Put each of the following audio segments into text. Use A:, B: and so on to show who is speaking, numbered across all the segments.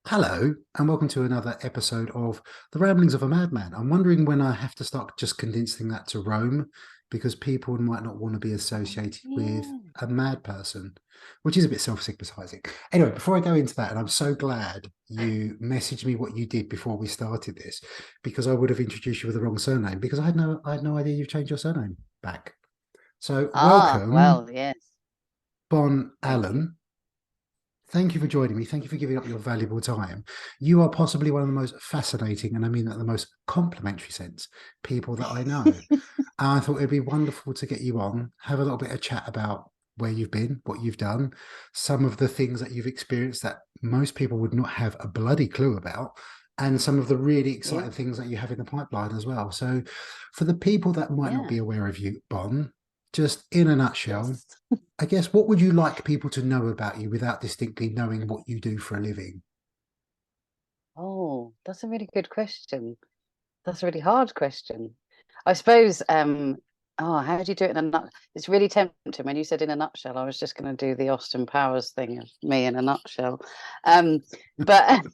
A: Hello, and welcome to another episode of The Ramblings of a Madman. I'm wondering when I have to start just condensing that to Rome, because people might not want to be associated with
B: Yeah.
A: a mad person, which is a bit self-stigmatizing. Anyway, before I go into that, and I'm so glad you messaged me what you did before we started this, because I would have introduced you with the wrong surname, because I had no idea you've changed your surname back. So welcome,
B: Well, yes.
A: Bon
B: Thank you.
A: Allen. Thank you for joining me. Thank you for giving up your valuable time. You are possibly one of the most fascinating, and I mean that in the most complimentary sense, people that I know. And I thought it'd be wonderful to get you on, have a little bit of chat about where you've been, what you've done, some of the things that you've experienced that most people would not have a bloody clue about, and some of the really
B: Yeah.
A: exciting things that you have in the pipeline as well. So, for the people that might not
B: Yeah.
A: be aware of you, Bon, just in a nutshell,
B: Yes.
A: I guess what would you like people to know about you without distinctly knowing what you do for a living?
B: Oh, that's a really good question. That's a really hard question. I suppose, how do you do it in a nut? It's really tempting. When you said in a nutshell, I was just going to do the Austin Powers thing of me in a nutshell. Um, but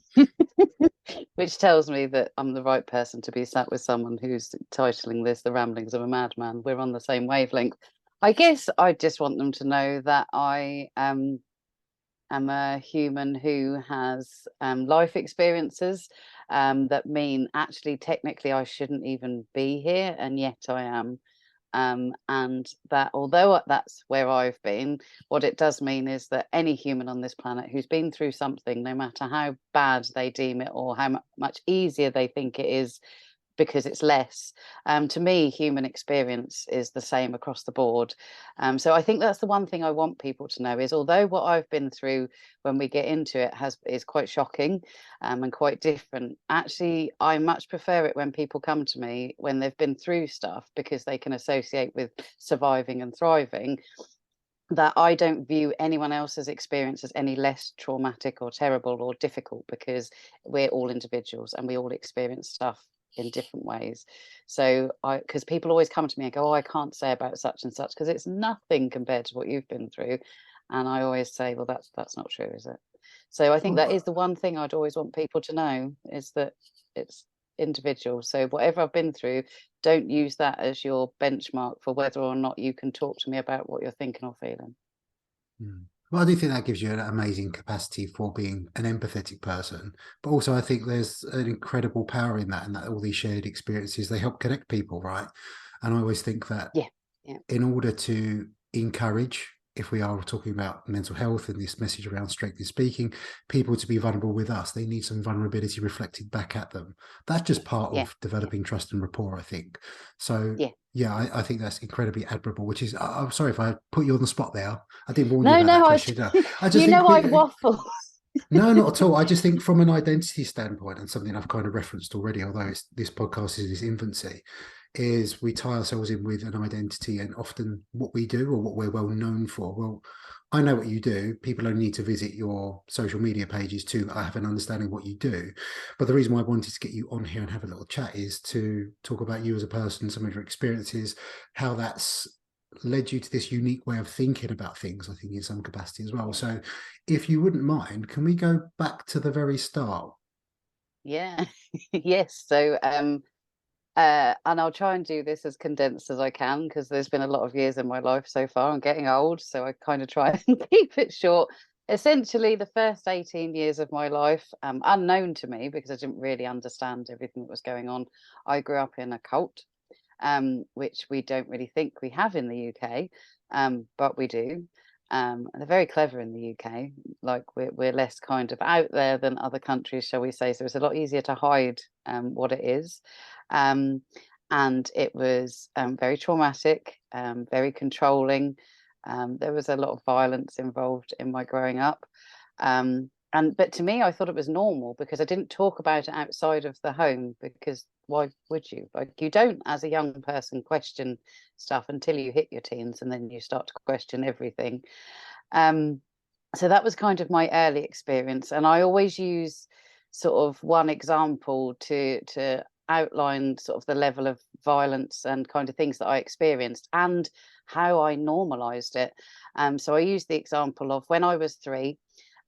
B: which tells me that I'm the right person to be sat with someone who's titling this The Ramblings of a Madman. We're on the same wavelength. I guess I just want them to know that I am a human who has life experiences that mean actually, technically, I shouldn't even be here, and yet I am. And that although that's where I've been, what it does mean is that any human on this planet who's been through something, no matter how bad they deem it or how much easier they think it is because it's less. To me, human experience is the same across the board. So I think that's the one thing I want people to know is although what I've been through when we get into it is quite shocking and quite different. Actually, I much prefer it when people come to me when they've been through stuff because they can associate with surviving and thriving, that I don't view anyone else's experience as any less traumatic or terrible or difficult because we're all individuals and we all experience stuff in different ways. So because people always come to me and go, "Oh, I can't say about such and such because it's nothing compared to what you've been through." And I always say, "Well, that's not true, is it?" So I think that is
A: Well,
B: the one thing I'd always want people to know is that it's individual. So whatever I've been through, don't use that as your benchmark for whether or not you can talk to me about what you're thinking or feeling.
A: well, I do think that gives you an amazing capacity for being an empathetic person, but also I think there's an incredible power in that, and that all these shared experiences they help connect people, right? And I always think that
B: Yeah. Yeah.
A: in order to encourage, if we are talking about mental health and this message around strength in speaking, people to be vulnerable with us, they need some vulnerability reflected back at them. That's just part
B: Yeah.
A: of
B: Yeah.
A: developing trust and rapport, I think. So,
B: Yeah.
A: yeah, I think that's incredibly admirable, which is, I'm sorry if I put you on the spot there. I didn't warn you
B: No,
A: about that
B: no,
A: question. No. I just
B: you
A: think
B: know I
A: we,
B: waffle.
A: no, not at all. I just think from an identity standpoint, and something I've kind of referenced already, although this podcast is in its infancy, is we tie ourselves in with an identity and often what we do or what we're well known for. Well, I know what you do. People only need to visit your social media pages to have an understanding of what you do. But the reason why I wanted to get you on here and have a little chat is to talk about you as a person, some of your experiences, how that's led you to this unique way of thinking about things, I think, in some capacity as well.
B: Yeah.
A: So, if you wouldn't mind, can we go back to the very start?
B: Yeah. Yes. So and I'll try and do this as condensed as I can because there's been a lot of years in my life so far. I'm getting old, so I kind of try and keep it short. Essentially, the first 18 years of my life, unknown to me because I didn't really understand everything that was going on, I grew up in a cult, which we don't really think we have in the UK, but we do. They're very clever in the UK. Like we're less kind of out there than other countries, shall we say? So it's a lot easier to hide what it is. Um, and it was very traumatic, very controlling. There was a lot of violence involved in my growing up. And but to me, I thought it was normal because I didn't talk about it outside of the home because why would you? Like you don't, as a young person, question stuff until you hit your teens, and then you start to question everything. Um, so that was kind of my early experience, and I always use sort of one example to outline sort of the level of violence and kind of things that I experienced and how I normalized it. So I use the example of when I was 3.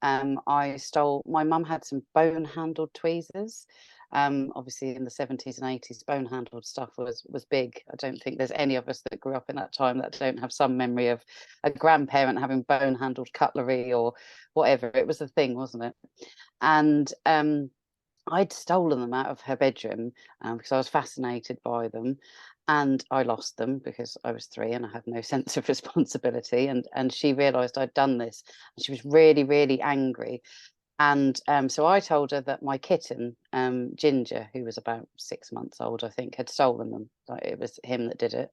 B: My mum had some bone handled tweezers. Obviously in the 70s and 80s, bone handled stuff was big. I don't think there's any of us that grew up in that time that don't have some memory of a grandparent having bone handled cutlery or whatever. It was a thing, wasn't it? And I'd stolen them out of her bedroom because I was fascinated by them, and I lost them because I was 3 and I had no sense of responsibility. And she realised I'd done this, and she was really, really angry. And so I told her that my kitten, Ginger, who was about 6 months old, I think, had stolen them. Like, it was him that did it.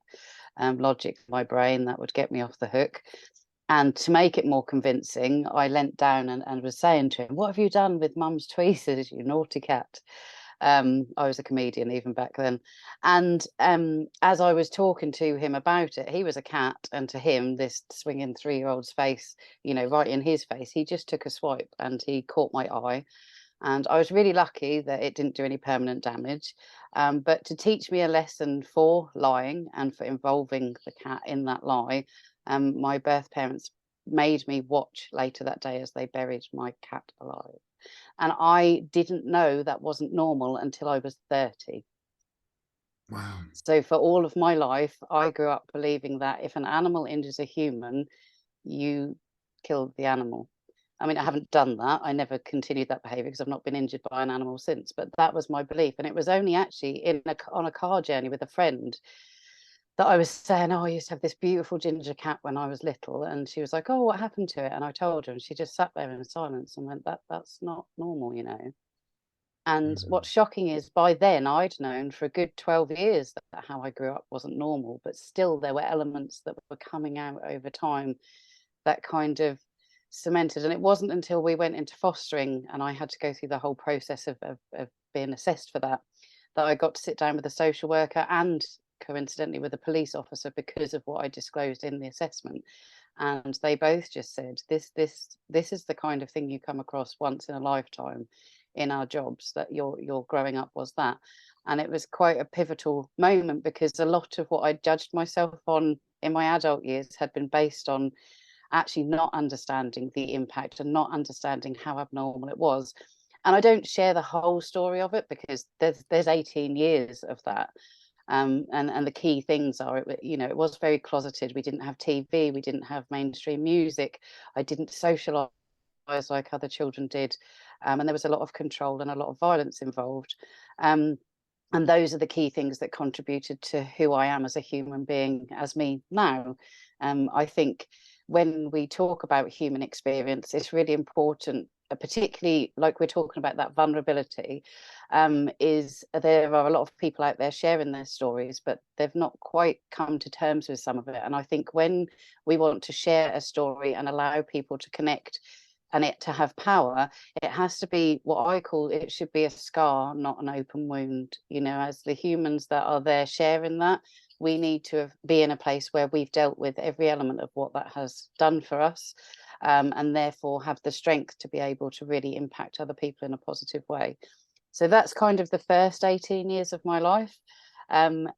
B: Logic, my brain, that would get me off the hook. And to make it more convincing, I leant down and was saying to him, "What have you done with Mum's tweezers, you naughty cat?" I was a comedian even back then. And as I was talking to him about it, he was a cat, and to him, this swinging 3-year-old's face, right in his face, he just took a swipe and he caught my eye. And I was really lucky that it didn't do any permanent damage. But to teach me a lesson for lying and for involving the cat in that lie, my birth parents made me watch later that day as they buried my cat alive. And I didn't know that wasn't normal until I was 30.
A: Wow.
B: So for all of my life, I grew up believing that if an animal injures a human, you killed the animal. I mean, I haven't done that. I never continued that behavior because I've not been injured by an animal since. But that was my belief. And it was only actually on a car journey with a friend that I was saying, "Oh, I used to have this beautiful ginger cat when I was little." And she was like, "Oh, what happened to it?" And I told her, and she just sat there in silence and went, "That's not normal." And
A: Mm.
B: what's shocking is by then I'd known for a good 12 years that how I grew up wasn't normal, but still there were elements that were coming out over time that kind of cemented. And it wasn't until we went into fostering and I had to go through the whole process of being assessed for that, that I got to sit down with a social worker and coincidentally with a police officer because of what I disclosed in the assessment. And they both just said, this is the kind of thing you come across once in a lifetime in our jobs, that your growing up was that. And it was quite a pivotal moment because a lot of what I judged myself on in my adult years had been based on actually not understanding the impact and not understanding how abnormal it was. And I don't share the whole story of it because there's 18 years of that. And the key things are, it was very closeted. We didn't have TV, we didn't have mainstream music. I didn't socialize like other children did. And there was a lot of control and a lot of violence involved. And those are the key things that contributed to who I am as a human being, as me now. I think when we talk about human experience, it's really important, particularly like we're talking about that vulnerability, is there are a lot of people out there sharing their stories, but they've not quite come to terms with some of it. And I think when we want to share a story and allow people to connect and it to have power, it has to be what I call, it should be a scar, not an open wound. As the humans that are there sharing that, we need to be in a place where we've dealt with every element of what that has done for us, and therefore have the strength to be able to really impact other people in a positive way. So that's kind of the first 18 years of my life.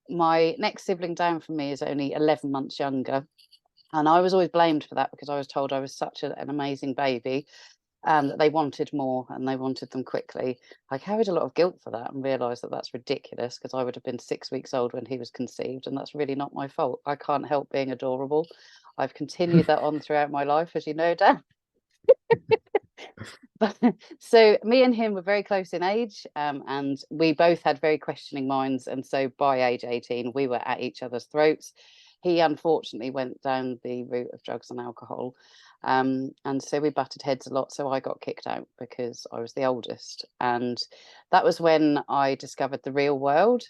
B: My next sibling down from me is only 11 months younger. And I was always blamed for that because I was told I was such an amazing baby and that they wanted more and they wanted them quickly. I carried a lot of guilt for that and realised that that's ridiculous because I would have been 6 weeks old when he was conceived, and that's really not my fault. I can't help being adorable. I've continued that on throughout my life, as you know, Dan. So me and him were very close in age, and we both had very questioning minds. And so by age 18, we were at each other's throats. He unfortunately went down the route of drugs and alcohol. And so we butted heads a lot. So I got kicked out because I was the oldest. And that was when I discovered the real world.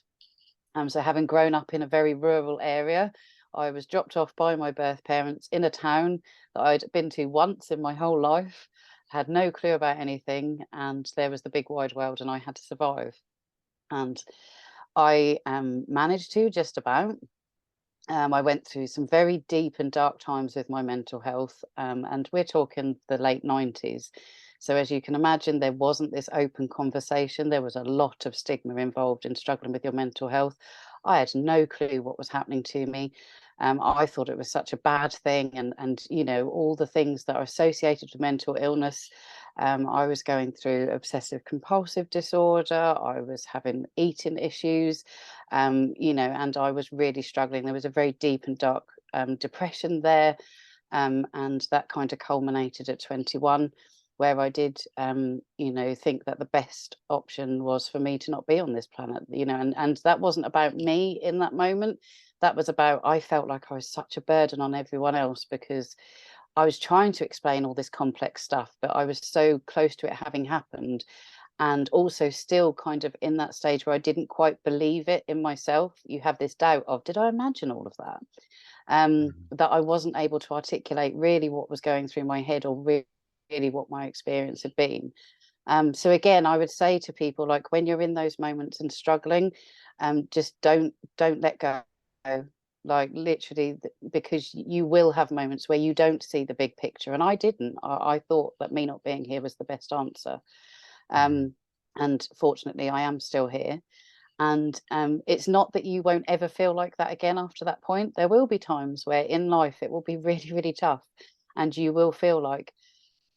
B: So having grown up in a very rural area, I was dropped off by my birth parents in a town that I'd been to once in my whole life, had no clue about anything, and there was the big wide world, and I had to survive. And I managed to just about. I went through some very deep and dark times with my mental health, and we're talking the late 90s. So, as you can imagine, there wasn't this open conversation. There was a lot of stigma involved in struggling with your mental health. I had no clue what was happening to me. I thought it was such a bad thing, and you know, all the things that are associated with mental illness. I was going through obsessive compulsive disorder. I was having eating issues, you know, and I was really struggling. There was a very deep and dark depression there, and that kind of culminated at 21, where I did, you know, think that the best option was for me to not be on this planet, you know, and that wasn't about me in that moment. That was about, I felt like I was such a burden on everyone else because I was trying to explain all this complex stuff, but I was so close to it having happened, and also still kind of in that stage where I didn't quite believe it in myself. You have this doubt of, did I imagine all of that? That I wasn't able to articulate really what was going through my head, or really what my experience had been. So again, I would say to people, like, when you're in those moments and struggling, just don't let go. Like, literally, because you will have moments where you don't see the big picture, and I didn't. I thought that me not being here was the best answer, and fortunately I am still here. And it's not that you won't ever feel like that again after that point. There will be times where in life it will be really, really tough, and you will feel like,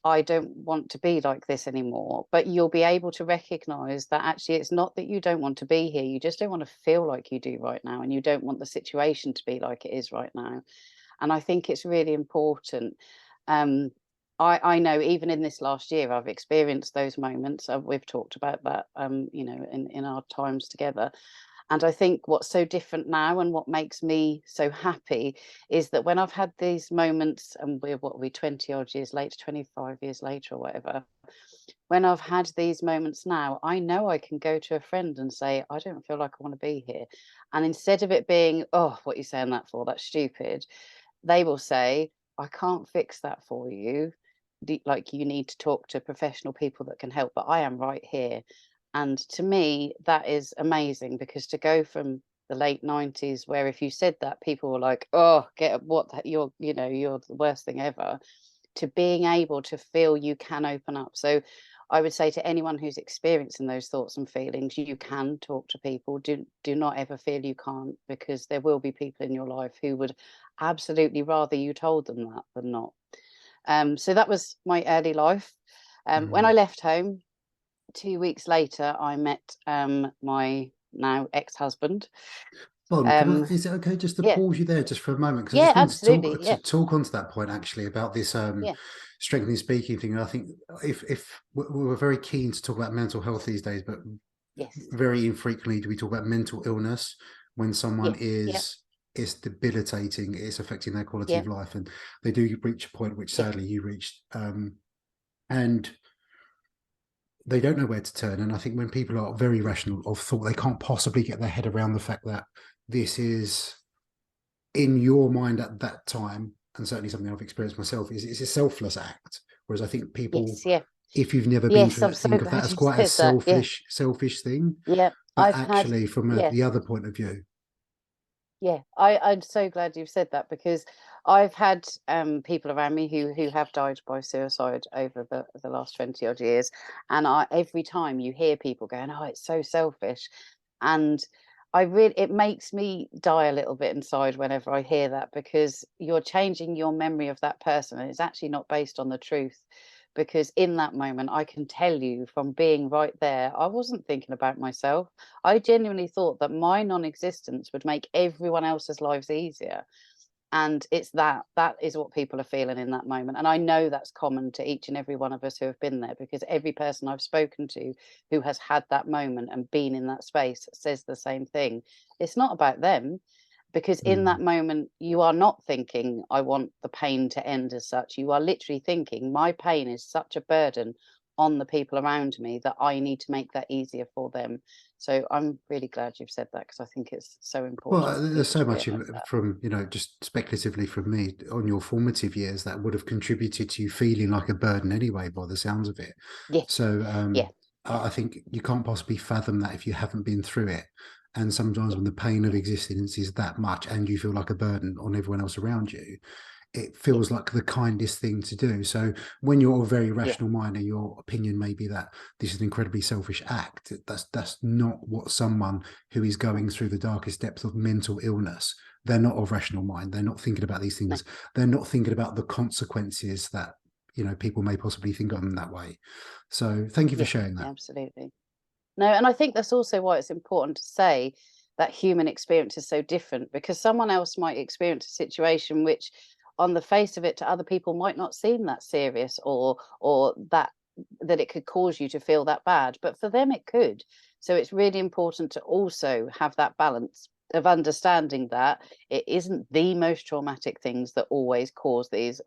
B: I don't want to be like this anymore. But you'll be able to recognize that actually it's not that you don't want to be here. You just don't want to feel like you do right now, and you don't want the situation to be like it is right now. And I think it's really important. Um, I know even in this last year, I've experienced those moments. We've talked about that, you know, in our times together. And I think what's so different now, and what makes me so happy, is that when I've had these moments, and we're, what are we, 20 odd years later, 25 years later or whatever, when I've had these moments now, I know I can go to a friend and say, I don't feel like I want to be here. And instead of it being, oh, what are you saying that for? That's stupid. They will say, I can't fix that for you. Like, you need to talk to professional people that can help, but I am right here. And to me, that is amazing, because to go from the late 90s, where if you said that, people were like, oh, you're, you know, you're the worst thing ever, to being able to feel you can open up. So I would say to anyone who's experiencing those thoughts and feelings, you can talk to people. Do not ever feel you can't, because there will be people in your life who would absolutely rather you told them that than not. So that was my early life. When I left home, 2 weeks later, I met my now ex-husband.
A: Bon,
B: Um,
A: is it okay just to
B: yeah,
A: pause you there just for a moment? Because I
B: yeah,
A: just wanted
B: absolutely.
A: to
B: Yeah,
A: talk onto that point actually about this
B: yeah,
A: strengthening speaking thing. And I think if we're very keen to talk about mental health these days, but
B: yes,
A: very infrequently do we talk about mental illness when someone
B: yes, yeah,
A: is debilitating, it's affecting their quality
B: yeah,
A: of life, and they do reach a point which
B: yeah,
A: sadly you reached, and they don't know where to turn. And I think when people are very rational of thought, they can't possibly get their head around the fact that this is in your mind at that time, and certainly something I've experienced myself, is it's a selfless act. Whereas I think people,
B: yes, yeah,
A: if you've never been
B: yes.
A: through
B: I'm
A: it,
B: so
A: think of that
B: glad
A: as
B: you
A: quite a
B: said that. Yeah,
A: selfish thing.
B: yeah.
A: But
B: I've had,
A: actually, from
B: yeah,
A: the other point of view,
B: yeah. I'm so glad you've said that, because I've had people around me who have died by suicide over the last 20 odd years, and every time you hear people going, "Oh, it's so selfish," and it makes me die a little bit inside whenever I hear that, because you're changing your memory of that person, and it's actually not based on the truth. Because in that moment, I can tell you from being right there, I wasn't thinking about myself. I genuinely thought that my non-existence would make everyone else's lives easier. And it's that is what people are feeling in that moment. And I know that's common to each and every one of us who have been there, because every person I've spoken to who has had that moment and been in that space says the same thing. It's not about them, because in that moment you are not thinking, I want the pain to end as such. You are literally thinking, my pain is such a burden on the people around me that I need to make that easier for them. So I'm really glad you've said that, because I think it's so
A: well,
B: important for
A: there's
B: people
A: so
B: to
A: much
B: realize that.
A: from, just speculatively from me on your formative years that would have contributed to you feeling like a burden anyway, by the sounds of it.
B: Yes,
A: So
B: yeah, yeah,
A: I think you can't possibly fathom that if you haven't been through it. And sometimes
B: yeah,
A: when the pain of
B: yeah,
A: existence is that much and you feel like a burden on everyone else around you, it
B: yeah,
A: feels like the kindest thing to do. So when you're a very
B: yeah,
A: rational mind and your opinion may be that this is an incredibly selfish act, that's not what someone who is
B: no,
A: going through the darkest depths of mental illness they're not of rational mind. They're not thinking about these
B: No.
A: things. They're not thinking about the consequences that, people may possibly think of them that way. So thank you for
B: Yeah,
A: sharing
B: yeah,
A: that.
B: absolutely. No, and I think that's also why it's important to say that human experience is so different, because someone else might experience a situation which on the face of it to other people might not seem that serious, or that it could cause you to feel that bad, but for them it could. So it's really important to also have that balance of understanding that it isn't the most traumatic things that always cause these.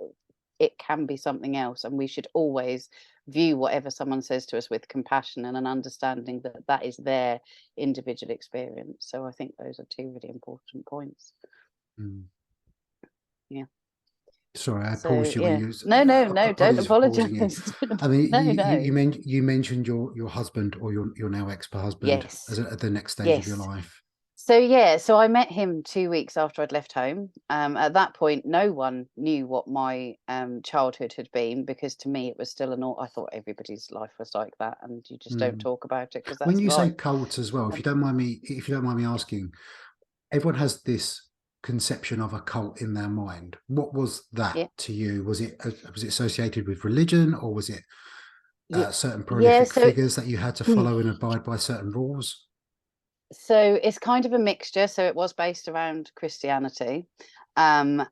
B: It can be something else, and we should always view whatever someone says to us with compassion and an understanding that that is their individual experience. So I think those are two really important points.
A: Mm.
B: Yeah.
A: Sorry, I
B: So
A: paused you when
B: yeah.
A: you.
B: No, don't
A: Apologies for pausing you.
B: apologize.
A: I mean,
B: No, no.
A: you mentioned your husband, or your now ex-husband,
B: Yes,
A: as at the next stage of your
B: yes.
A: life.
B: So yeah, so I met him 2 weeks after I'd left home. At that point, no one knew what my childhood had been, because to me it was still I thought everybody's life was like that, and you just don't
A: Mm.
B: talk about it because
A: When
B: that's
A: you say
B: life.
A: cult as well,
B: Um,
A: if you don't mind me asking, everyone has this conception of a cult in their mind. What was that
B: yeah,
A: to you? Was it associated with religion, or was it
B: yeah,
A: certain
B: yeah.
A: prolific figures that you had to follow and abide by certain rules?
B: So it's kind of a mixture. So it was based around Christianity. And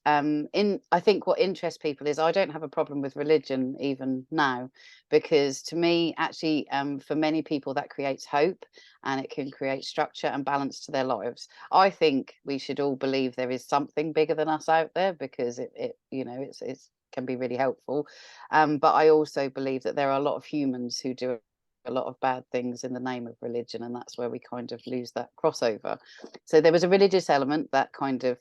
B: in I think what interests people is I don't have a problem with religion even now, because to me, actually, for many people that creates hope, and it can create structure and balance to their lives. I think we should all believe there is something bigger than us out there, because it's can be really helpful. But I also believe that there are a lot of humans who do a lot of bad things in the name of religion, and that's where we kind of lose that crossover. So there was a religious element that kind of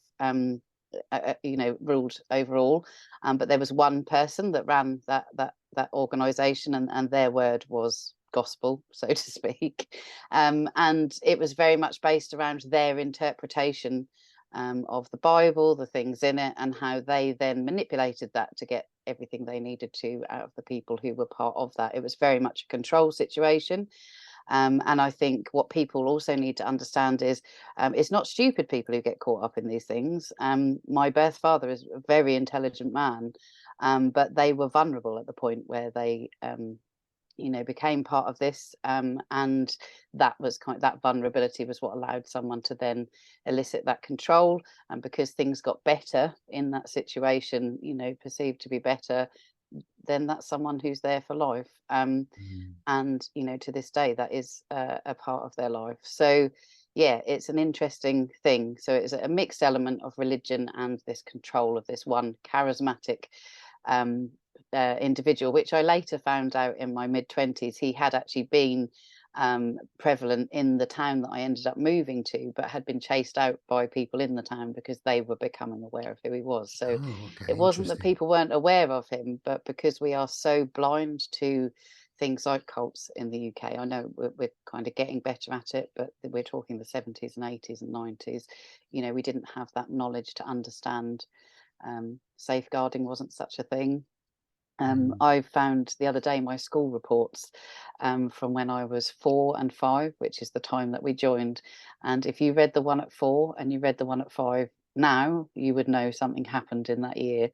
B: ruled overall, but there was one person that ran that organization, and their word was gospel, so to speak. And it was very much based around their interpretation of the Bible, the things in it, and how they then manipulated that to get everything they needed to out of the people who were part of that. It was very much a control situation. And I think what people also need to understand is it's not stupid people who get caught up in these things. My birth father is a very intelligent man, but they were vulnerable at the point where they became part of this, and that vulnerability was what allowed someone to then elicit that control. And because things got better in that situation, perceived to be better, then that's someone who's there for life.
A: Mm.
B: And to this day that is a part of their life. So yeah, it's an interesting thing. So it's a mixed element of religion and this control of this one charismatic um, individual, which I later found out in my mid-20s he had actually been prevalent in the town that I ended up moving to, but had been chased out by people in the town because they were becoming aware of who he was. So
A: Oh, okay,
B: it wasn't that
A: interesting.
B: people weren't aware of him, but because we are so blind to things like cults in the UK. I know we're kind of getting better at it, but we're talking the 70s and 80s and 90s. We didn't have that knowledge to understand. Safeguarding wasn't such a thing.
A: Mm.
B: I found the other day my school reports from when I was 4 and 5, which is the time that we joined. And if you read the one at 4 and you read the one at 5 now, you would know something happened in that year.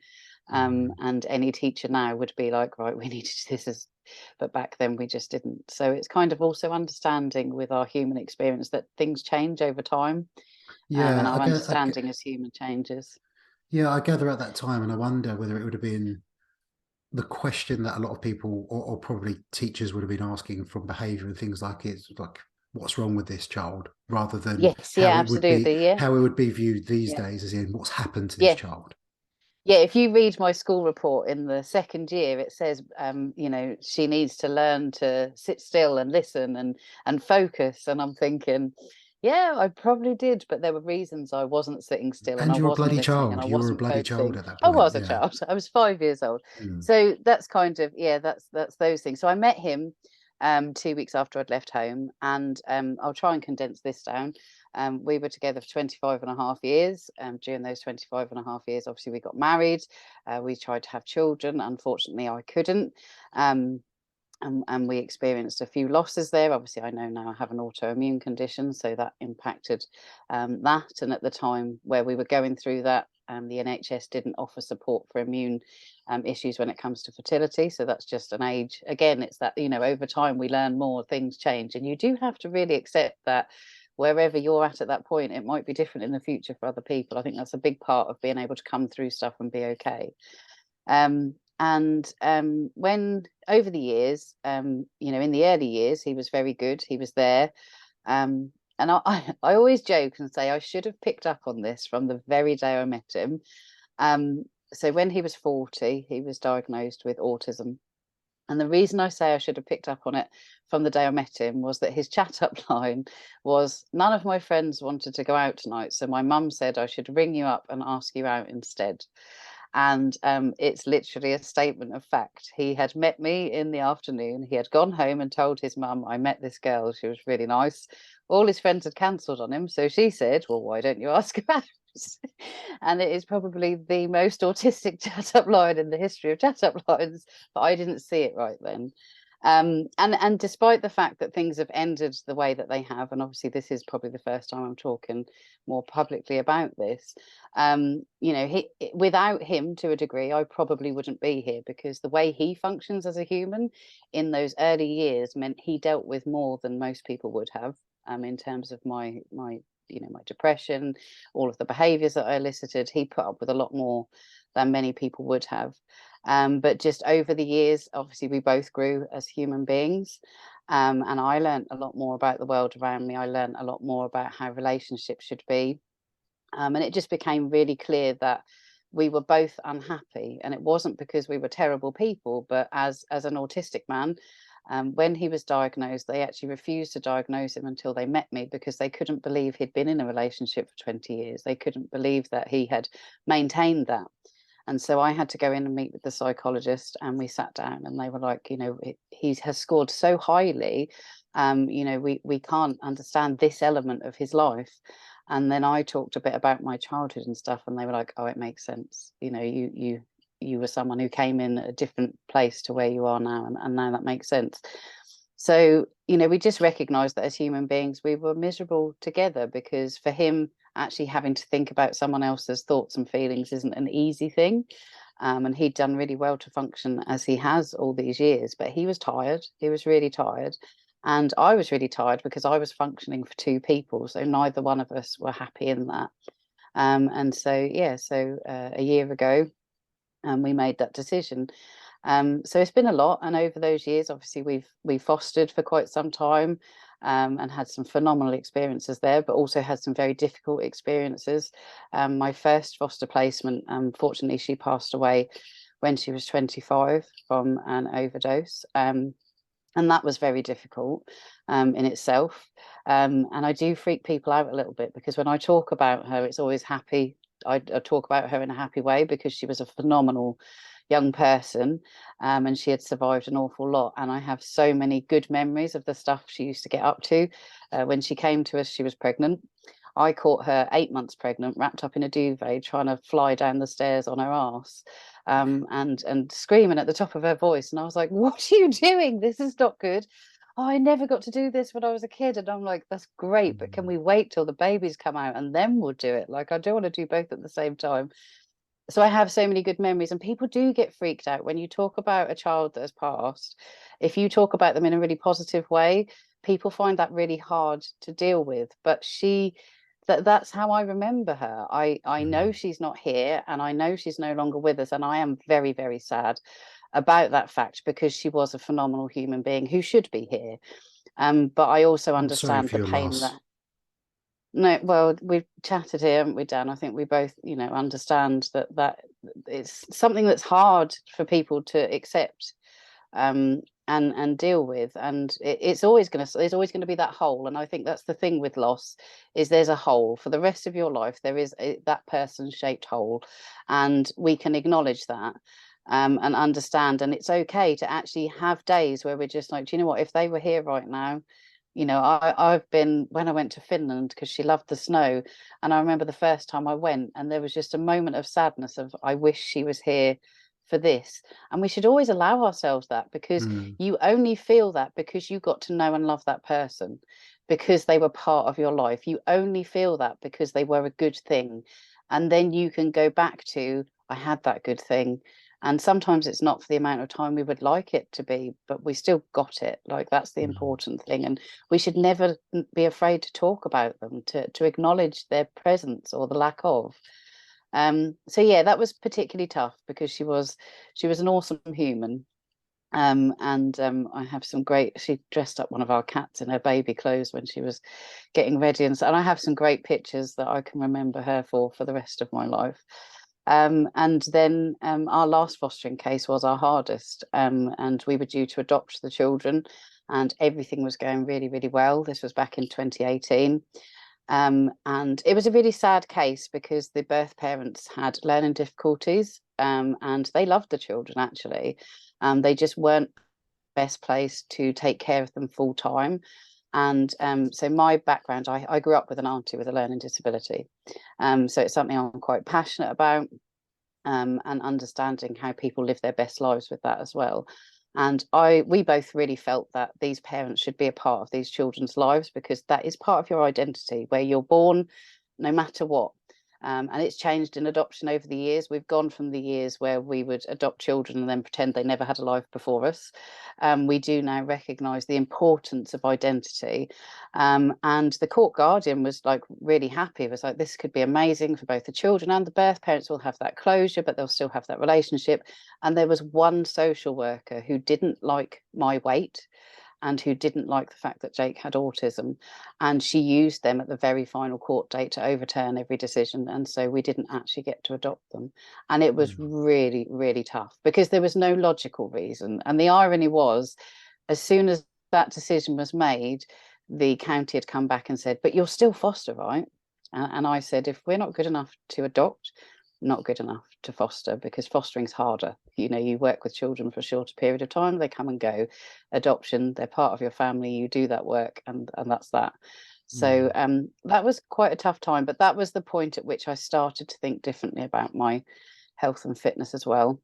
A: Mm.
B: And any teacher now would be like, right, we need to do this. But back then we just didn't. So it's kind of also understanding with our human experience that things change over time, and
A: Yeah,
B: our understanding as human changes.
A: yeah, I gather at that time, and I wonder whether it would have been the question that a lot of people, or probably teachers, would have been asking from behaviour and things like it's like, what's wrong with this child, rather than
B: Yes, yeah, absolutely. Yeah,
A: how it would be viewed these
B: yeah,
A: days, as in what's happened to this
B: yeah.
A: child.
B: Yeah, if you read my school report in the second year, it says, she needs to learn to sit still and listen and focus. And I'm thinking, yeah, I probably did, but there were reasons I wasn't sitting still and
A: And
B: I
A: you're a
B: wasn't
A: bloody
B: listening and I
A: child. You were a
B: wasn't
A: bloody child
B: focusing.
A: at that
B: I
A: point.
B: was a
A: Yeah.
B: child. I was 5 years old.
A: Mm.
B: So that's kind of, yeah, that's those things. So I met him 2 weeks after I'd left home, and I'll try and condense this down. We were together for 25 and a half years. During those 25 and a half years, obviously we got married. We tried to have children. Unfortunately, I couldn't. Um, and we experienced a few losses there. Obviously, I know now I have an autoimmune condition, so that impacted that. And at the time where we were going through that, the NHS didn't offer support for immune issues when it comes to fertility. So that's just an age. Again, it's that, you know, over time we learn more, things change, and you do have to really accept that wherever you're at that point, it might be different in the future for other people. I think that's a big part of being able to come through stuff and be okay. And when over the years, you know, in the early years, he was very good. He was there. And I always joke and say I should have picked up on this from the very day I met him. So when he was 40, he was diagnosed with autism. And the reason I say I should have picked up on it from the day I met him was that his chat up line was, none of my friends wanted to go out tonight, so my mum said I should ring you up and ask you out instead. And it's literally a statement of fact. He had met me in the afternoon. He had gone home and told his mum, I met this girl. She was really nice. All his friends had cancelled on him. So she said, well, why don't you ask her out? And it is probably the most autistic chat up line in the history of chat up lines, but I didn't see it right then. And despite the fact that things have ended the way that they have, and obviously this is probably the first time I'm talking more publicly about this, you know, without him, to a degree, I probably wouldn't be here, because the way he functions as a human in those early years meant he dealt with more than most people would have, in terms of my you know, my depression, all of the behaviors that I elicited. He put up with a lot more than many people would have. But just over the years, obviously, we both grew as human beings. And I learned a lot more about the world around me. I learned a lot more about how relationships should be. And it just became really clear that we were both unhappy. And it wasn't because we were terrible people, but as an autistic man, when he was diagnosed, they actually refused to diagnose him until they met me, because they couldn't believe he'd been in a relationship for 20 years. They couldn't believe that he had maintained that. And so I had to go in and meet with the psychologist, and we sat down, and they were like, you know, he has scored so highly, you know, we can't understand this element of his life. And then I talked a bit about my childhood and stuff, and they were like, oh, it makes sense. You know, you were someone who came in a different place to where you are now, and now that makes sense. So, you know, we just recognized that as human beings, we were miserable together, because for him, actually having to think about someone else's thoughts and feelings isn't an easy thing. And he'd done really well to function as he has all these years, but he was tired. He was really tired. And I was really tired, because I was functioning for two people. So neither one of us were happy in that. And so, yeah, so a year ago, we made that decision. So it's been a lot, and over those years, obviously, we've fostered for quite some time, and had some phenomenal experiences there, but also had some very difficult experiences. My first foster placement, unfortunately, she passed away when she was 25 from an overdose. And that was very difficult in itself. And I do freak people out a little bit, because when I talk about her, it's always happy. I talk about her in a happy way, because she was a phenomenal young person, and she had survived an awful lot. And I have so many good memories of the stuff she used to get up to. When she came to us, she was pregnant. I caught her 8 months pregnant, wrapped up in a duvet, trying to fly down the stairs on her arse, and screaming at the top of her voice. And I was like, what are you doing? This is not good. Oh, I never got to do this when I was a kid. And I'm like, that's great, but can we wait till the babies come out and then we'll do it? Like, I don't want to do both at the same time. So I have so many good memories, and people do get freaked out when you talk about a child that has passed. If you talk about them in a really positive way, people find that really hard to deal with. But that's how I remember her. I know she's not here, and I know she's no longer with us, and I am very, very sad about that fact, because she was a phenomenal human being who should be here. But I also
A: I'm sorry
B: understand
A: for
B: the
A: your
B: pain that.
A: loss.
B: No, well, we've chatted here, haven't we, Dan? I think we both, you know, understand that it's something that's hard for people to accept, and deal with, and it's always going to there's always going to be that hole. And I think that's the thing with loss, is there's a hole for the rest of your life. There is that person shaped hole, and we can acknowledge that. And understand, and it's okay to actually have days where we're just like, do you know what, if they were here right now, you know, I've been, when I went to Finland, because she loved the snow, and I remember the first time I went, and there was just a moment of sadness of, I wish she was here for this. And we should always allow ourselves that, because you only feel that because you got to know and love that person, because they were part of your life. You only feel that because they were a good thing. And then you can go back to, I had that good thing. And sometimes it's not for the amount of time we would like it to be, but we still got it. Like, that's the important thing. And we should never be afraid to talk about them, to acknowledge their presence or the lack of. So yeah, that was particularly tough, because she was an awesome human. I have some great, she dressed up one of our cats in her baby clothes when she was getting ready, and I have some great pictures that I can remember her for the rest of my life. And then our last fostering case was our hardest, and we were due to adopt the children, and everything was going really, really well. This was back in 2018. And it was a really sad case, because the birth parents had learning difficulties, and they loved the children, actually. They just weren't best placed to take care of them full time. And so my background, I grew up with an auntie with a learning disability. So it's something I'm quite passionate about, and understanding how people live their best lives with that as well. And we both really felt that these parents should be a part of these children's lives, because that is part of your identity, where you're born, no matter what. And it's changed in adoption over the years. We've gone from the years where we would adopt children and then pretend they never had a life before us. We do now recognise the importance of identity. And the court guardian was like really happy. It was like, this could be amazing for both the children and the birth parents. Will have that closure, but they'll still have that relationship. And there was one social worker who didn't like my weight, and who didn't like the fact that Jake had autism, and she used them at the very final court date to overturn every decision, and so we didn't actually get to adopt them. And it was really, really tough, because there was no logical reason. And the irony was, as soon as that decision was made, the county had come back and said, but you're still foster, right? And I said, if we're not good enough to adopt, not good enough to foster, because fostering's harder. You work with children for a shorter period of time, they come and go. Adoption, they're part of your family, you do that work, and that's that. So that was quite a tough time, but that was the point at which I started to think differently about my health and fitness as well.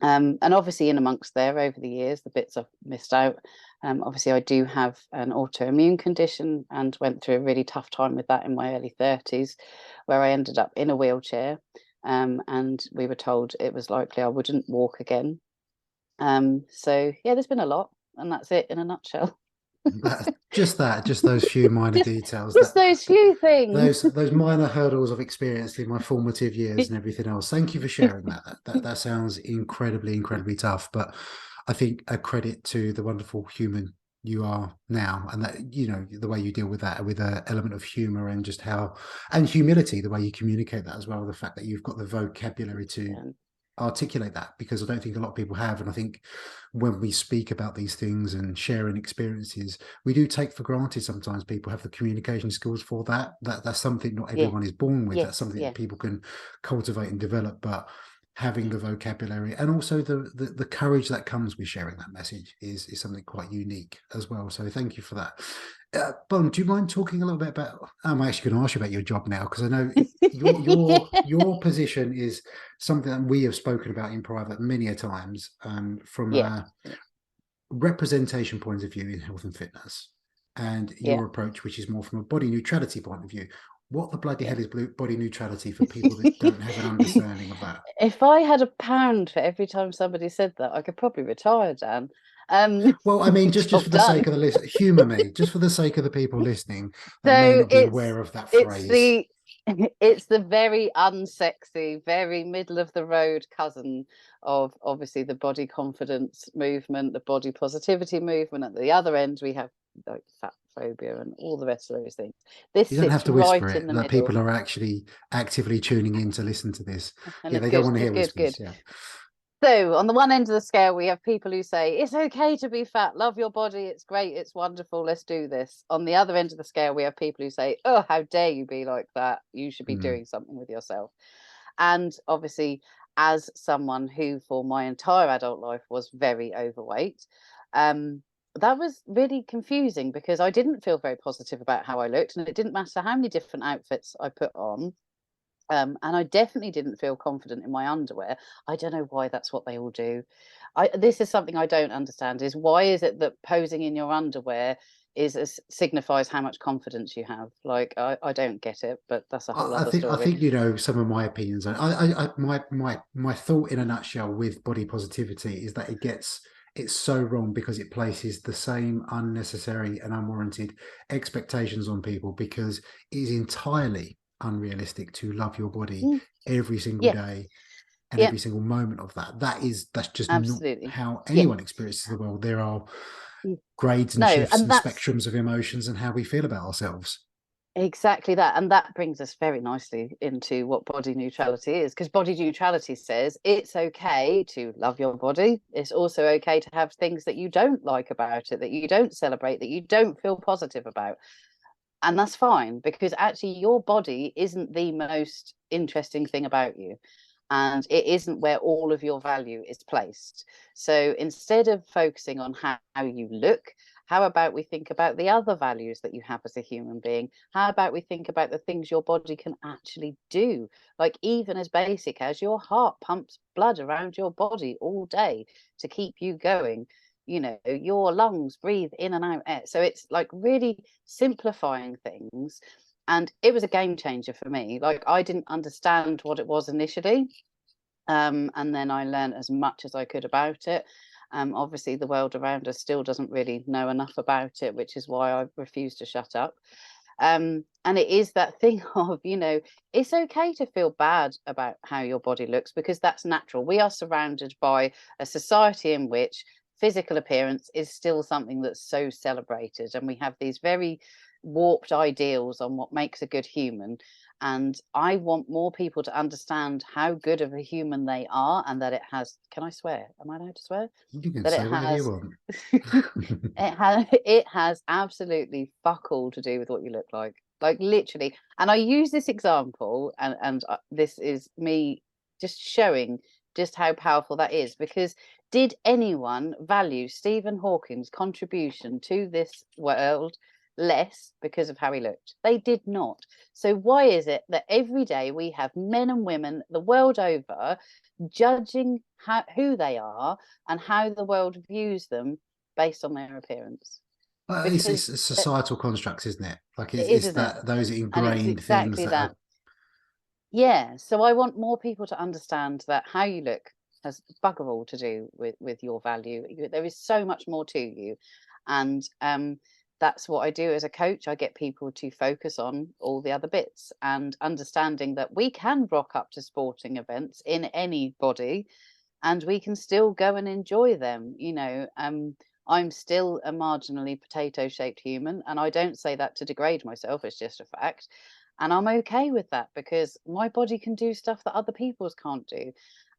B: And obviously in amongst there, over the years, the bits I've missed out, obviously I do have an autoimmune condition, and went through a really tough time with that in my early 30s, where I ended up in a wheelchair. And we were told it was likely I wouldn't walk again. So yeah, there's been a lot, and that's it in a nutshell.
A: Just those few minor details,
B: just those few things.
A: those minor hurdles I've experienced in my formative years and everything else. Thank you for sharing that. That sounds incredibly tough, but I think a credit to the wonderful human you are now, and that, the way you deal with that, with an element of humor, and just and humility, the way you communicate that as well, the fact that you've got the vocabulary to articulate that, because I don't think a lot of people have. And I think when we speak about these things and sharing experiences, we do take for granted sometimes people have the communication skills for that's something not everyone is born with. That's something that people can cultivate and develop. But having the vocabulary, and also the courage that comes with sharing that message is something quite unique as well. So thank you for that. Bon, do you mind talking a little bit about? I'm actually going to ask you about your job now, because I know your position is something that we have spoken about in private many a times, from a representation point of view in health and fitness, and your approach, which is more from a body neutrality point of view. What the bloody hell is body neutrality for people that don't have an understanding of that?
B: If I had £1 for every time somebody said that, I could probably retire, Dan.
A: Well, I mean, just for the sake of the list, humour me, just for the sake of the people listening that may not be aware of that phrase.
B: It's the very unsexy, very middle of the road cousin of obviously the body confidence movement, the body positivity movement. At the other end, we have like fat phobia and all the rest of those things. This
A: You don't have
B: sits
A: to whisper
B: right
A: it,
B: in the
A: that
B: middle.
A: people are actually actively tuning in to listen to this.
B: And
A: Yeah,
B: it's
A: they
B: good,
A: don't want to hear
B: good,
A: whispers.
B: good.
A: Yeah.
B: So on the one end of the scale, we have people who say, it's okay to be fat, love your body, it's great, it's wonderful, let's do this. On the other end of the scale, we have people who say, oh, how dare you be like that? You should be doing something with yourself. And obviously, as someone who for my entire adult life was very overweight, that was really confusing, because I didn't feel very positive about how I looked, and it didn't matter how many different outfits I put on. And I definitely didn't feel confident in my underwear. I don't know why that's what they all do. This is something I don't understand, is why is it that posing in your underwear signifies how much confidence you have? Like, I don't get it, but that's a whole other
A: I
B: story.
A: think some of my opinions. My thought in a nutshell with body positivity is that it's so wrong because it places the same unnecessary and unwarranted expectations on people, because it is entirely unrealistic to love your body
B: Mm,
A: every single
B: yeah,
A: day and
B: yeah,
A: every single moment of that. That's just not
B: absolutely.
A: how
B: Yeah.
A: anyone experiences the world. There are
B: Mm.
A: grades and
B: No,
A: shifts
B: and
A: and
B: that's
A: spectrums of emotions and how we feel about ourselves.
B: exactly that. And that brings us very nicely into what body neutrality is, because body neutrality says it's okay to love your body. It's also okay to have things that you don't like about it, that you don't celebrate, that you don't feel positive about. And that's fine, because actually your body isn't the most interesting thing about you, and it isn't where all of your value is placed. So instead of focusing on how you look, how about we think about the other values that you have as a human being? How about we think about the things your body can actually do? Like, even as basic as your heart pumps blood around your body all day to keep you going. You know, your lungs breathe in and out air. So it's like really simplifying things. And it was a game changer for me. Like, I didn't understand what it was initially. And then I learned as much as I could about it. Obviously, the world around us still doesn't really know enough about it, which is why I refuse to shut up. And it is that thing of, it's okay to feel bad about how your body looks, because that's natural. We are surrounded by a society in which physical appearance is still something that's so celebrated, and we have these very warped ideals on what makes a good human. And I want more people to understand how good of a human they are, and that it has, can I swear? Am I allowed to swear?
A: You can
B: That it
A: say whatever you
B: has
A: want.
B: it has absolutely fuck all to do with what you look like, literally. And I use this example, and this is me just showing just how powerful that is, because did anyone value Stephen Hawking's contribution to this world less because of how he looked? They did not. So why is it that every day we have men and women the world over judging who they are and how the world views them based on their appearance?
A: It's
B: Because
A: a societal constructs, isn't it? Like
B: it is,
A: it's
B: isn't it?
A: that those
B: And it's
A: ingrained things
B: exactly
A: that
B: that.
A: are.
B: Yeah. So I want more people to understand that how you look has bugger all to do with your value. There is so much more to you. And that's what I do as a coach. I get people to focus on all the other bits, and understanding that we can rock up to sporting events in any body, and we can still go and enjoy them. I'm still a marginally potato shaped human, and I don't say that to degrade myself, it's just a fact. And I'm okay with that, because my body can do stuff that other people's can't do.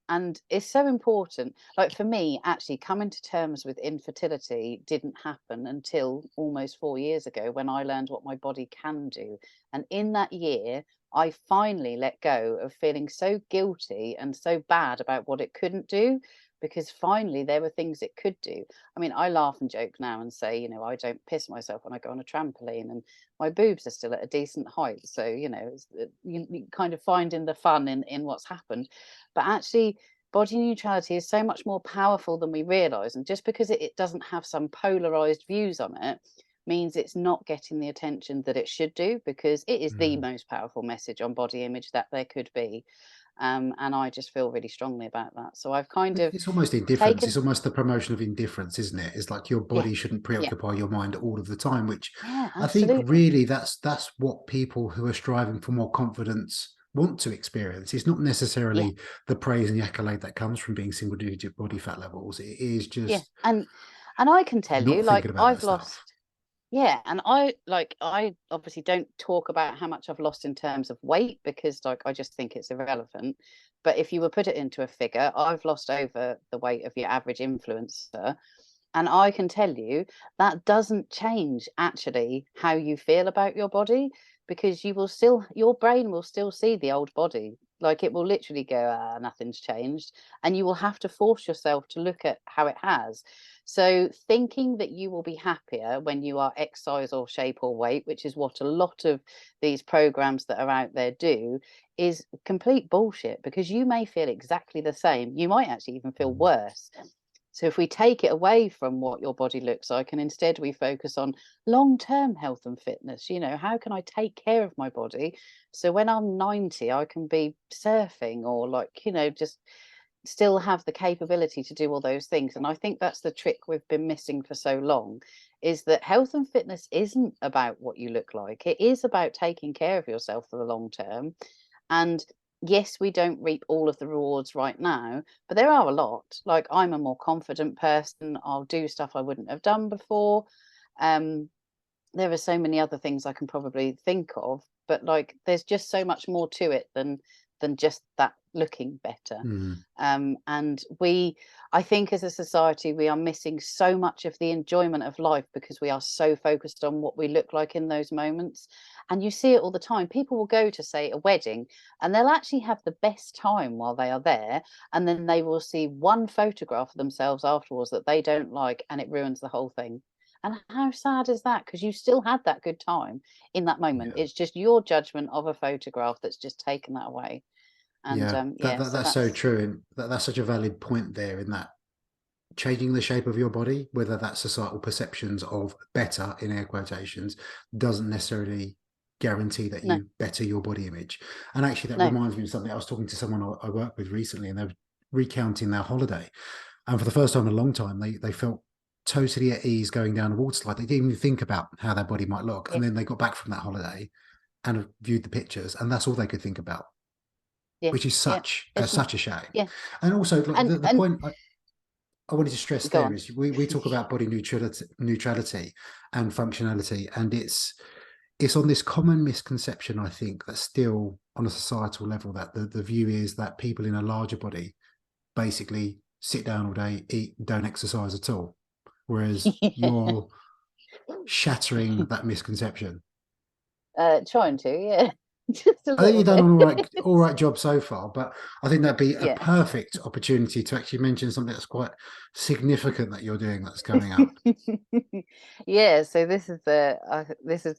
B: And it's so important. Like, for me, actually coming to terms with infertility didn't happen until almost 4 years ago, when I learned what my body can do. And in that year, I finally let go of feeling so guilty and so bad about what it couldn't do, because finally there were things it could do. I mean, I laugh and joke now and say, I don't piss myself when I go on a trampoline, and my boobs are still at a decent height. So, you kind of finding the fun in what's happened. But actually, body neutrality is so much more powerful than we realize. And just because it doesn't have some polarized views on it, means it's not getting the attention that it should do, because it is the
A: Mm.
B: most powerful message on body image that there could be. And I just feel really strongly about that. So I've kind of
A: It's almost indifference.
B: taken,
A: It's almost the promotion of indifference, isn't it? It's like your
B: yeah,
A: body shouldn't
B: yeah,
A: preoccupy your mind all of the time, which
B: yeah,
A: I think
B: absolutely.
A: really that's what people who are striving for more confidence want to experience. It's not
B: Yeah,
A: necessarily the praise and the accolade that comes from being single digit body fat levels. It is
B: yeah.
A: just
B: And I can tell you,
A: not
B: like,
A: thinking about that
B: I've
A: stuff.
B: lost. Yeah, and I obviously don't talk about how much I've lost in terms of weight, because, like, I just think it's irrelevant. But if you were put it into a figure, I've lost over the weight of your average influencer. And I can tell you that doesn't change actually how you feel about your body, because your brain will still see the old body. Like, it will literally go, nothing's changed, and you will have to force yourself to look at how it has. So thinking that you will be happier when you are X size or shape or weight, which is what a lot of these programs that are out there do, is complete bullshit, because you may feel exactly the same. You might actually even feel worse. So if we take it away from what your body looks like, and instead we focus on long-term health and fitness, how can I take care of my body so when I'm 90 I can be surfing, or just still have the capability to do all those things. And I think that's the trick we've been missing for so long, is that health and fitness isn't about what you look like. It is about taking care of yourself for the long term. And yes, we don't reap all of the rewards right now, but there are a lot. Like, I'm a more confident person. I'll do stuff I wouldn't have done before. There are so many other things I can probably think of, but there's just so much more to it than just that looking better. And I think as a society, we are missing so much of the enjoyment of life because we are so focused on what we look like in those moments. And you see it all the time. People will go to, say, a wedding, and they'll actually have the best time while they are there, and then they will see one photograph of themselves afterwards that they don't like, and it ruins the whole thing. And how sad is that? Because you still had that good time in that moment. It's just your judgment of a photograph that's just taken that away. And
A: So that's so true, and that's such a valid point there, in that changing the shape of your body, whether that's societal perceptions of better in air quotations, doesn't necessarily guarantee that
B: no,
A: you better your body image. And actually, that
B: no.
A: reminds me of something. I was talking to someone I worked with recently, and they were recounting their holiday, and for the first time in a long time, they felt totally at ease going down a water slide. They didn't even think about how their body might look,
B: Yeah,
A: and then they got back from that holiday and viewed the pictures, and that's all they could think about,
B: yeah,
A: which is
B: yeah. It's
A: such a shame.
B: yeah,
A: And also, like,
B: and
A: the point I wanted to stress
B: go
A: there
B: on.
A: is we talk about body neutrality and functionality, and it's on this common misconception, I think, that still on a societal level, that the view is that people in a larger body basically sit down all day, eat, don't exercise at all, whereas you're shattering that misconception.
B: Trying to, yeah, just a
A: I think
B: little
A: you've done
B: bit.
A: an all right job so far, but I think that'd be a
B: Yeah.
A: perfect opportunity to actually mention something that's quite significant that you're doing that's coming up.
B: Yeah, so this is the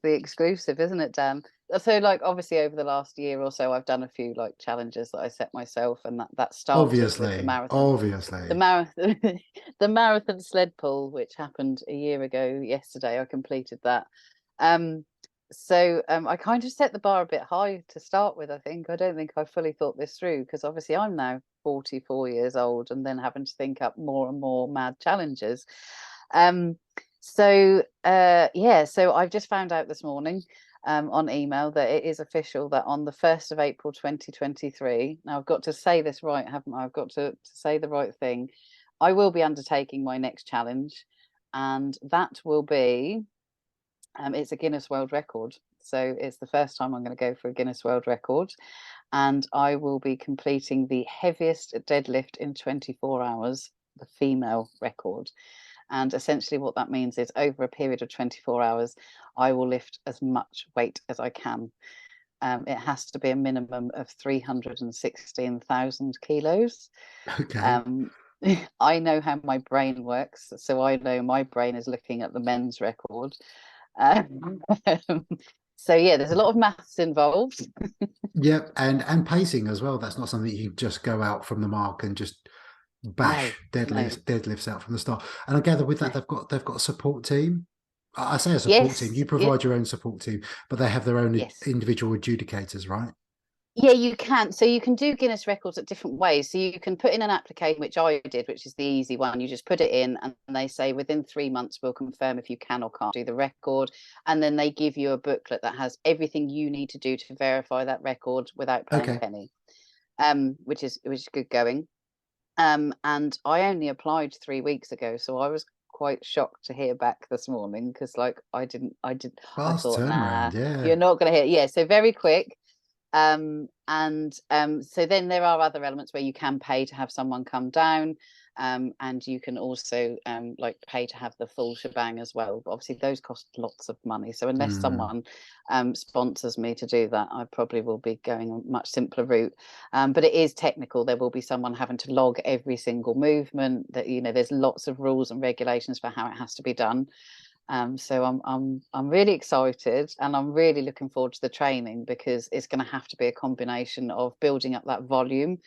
B: exclusive, isn't it, Dan? So, obviously over the last year or so I've done a few challenges that I set myself, and that started with the
A: Obviously,
B: marathon. The
A: obviously.
B: marathon the marathon sled pull, which happened a year ago yesterday. I completed that. I kind of set the bar a bit high to start with. I don't think I fully thought this through, because obviously I'm now 44 years old, and then having to think up more and more mad challenges. So I've just found out this morning on email that it is official that on the 1st of April 2023, now I've got to say this right, haven't I? I've got to say the right thing. I will be undertaking my next challenge, and that will be it's a Guinness World Record. So it's the first time I'm going to go for a Guinness World Record, and I will be completing the heaviest deadlift in 24 hours, the female record. And essentially what that means is, over a period of 24 hours, I will lift as much weight as I can. It has to be a minimum of 316,000 kilos.
A: Okay.
B: Um, I know how my brain works, so I know my brain is looking at the men's record. Um, so yeah, there's a lot of maths involved.
A: Yep, and pacing as well. That's not something you can just go out from the mark and just
B: No,
A: bash
B: no,
A: deadlifts out from the start. And I gather with that
B: no.
A: they've got a support team. I say a support team.
B: Yes,
A: You
B: yeah,
A: provide your own support team, but they have their own
B: yes.
A: individual adjudicators, right?
B: Yeah, you can. So you can do Guinness records at different ways. So you can put in an application, which I did, which is the easy one. You just put it in, and they say within 3 months we'll confirm if you can or can't do the record. And then they give you a booklet that has everything you need to do to verify that record without paying a
A: Okay.
B: penny. Which is good going. And I only applied 3 weeks ago, so I was quite shocked to hear back this morning, because I
A: Fast
B: thought,
A: turnaround,
B: nah,
A: yeah.
B: you're not going to hear. Yeah, so very quick. So then there are other elements where you can pay to have someone come down, and you can also like pay to have the full shebang as well. But obviously those cost lots of money. So unless someone sponsors me to do that, I probably will be going a much simpler route. But it is technical. There will be someone having to log every single movement. That, you know, there's lots of rules and regulations for how it has to be done. So I'm really excited, and I'm really looking forward to the training, because it's going to have to be a combination of building up that volume,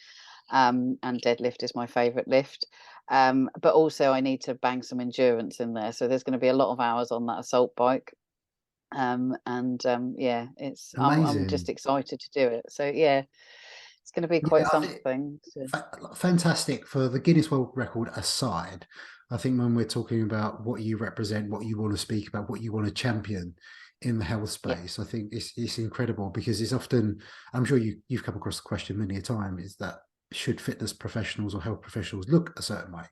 B: and deadlift is my favorite lift, but also I need to bang some endurance in there. So there's going to be a lot of hours on that assault bike, yeah, I'm just
A: Amazing.
B: excited to do it. So yeah, it's going to be
A: Yeah,
B: quite
A: I think
B: something. So,
A: fantastic. For the Guinness World Record aside, I think when we're talking about what you represent, what you want to speak about, what you want to champion in the health
B: yeah,
A: space, I think it's incredible, because it's often, I'm sure you've come across the question many a time, is that should fitness professionals or health professionals look a certain way?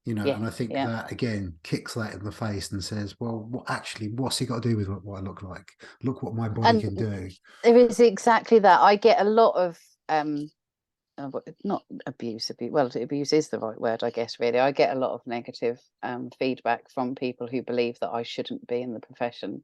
A: You know,
B: yeah,
A: and I think
B: yeah.
A: that again kicks that in the face and says, well, what's he got to do with what I look like? Look what my body
B: And
A: can do.
B: there is exactly that. I get a lot of not abuse, well, abuse is the right word, I guess. Really, I get a lot of negative feedback from people who believe that I shouldn't be in the profession,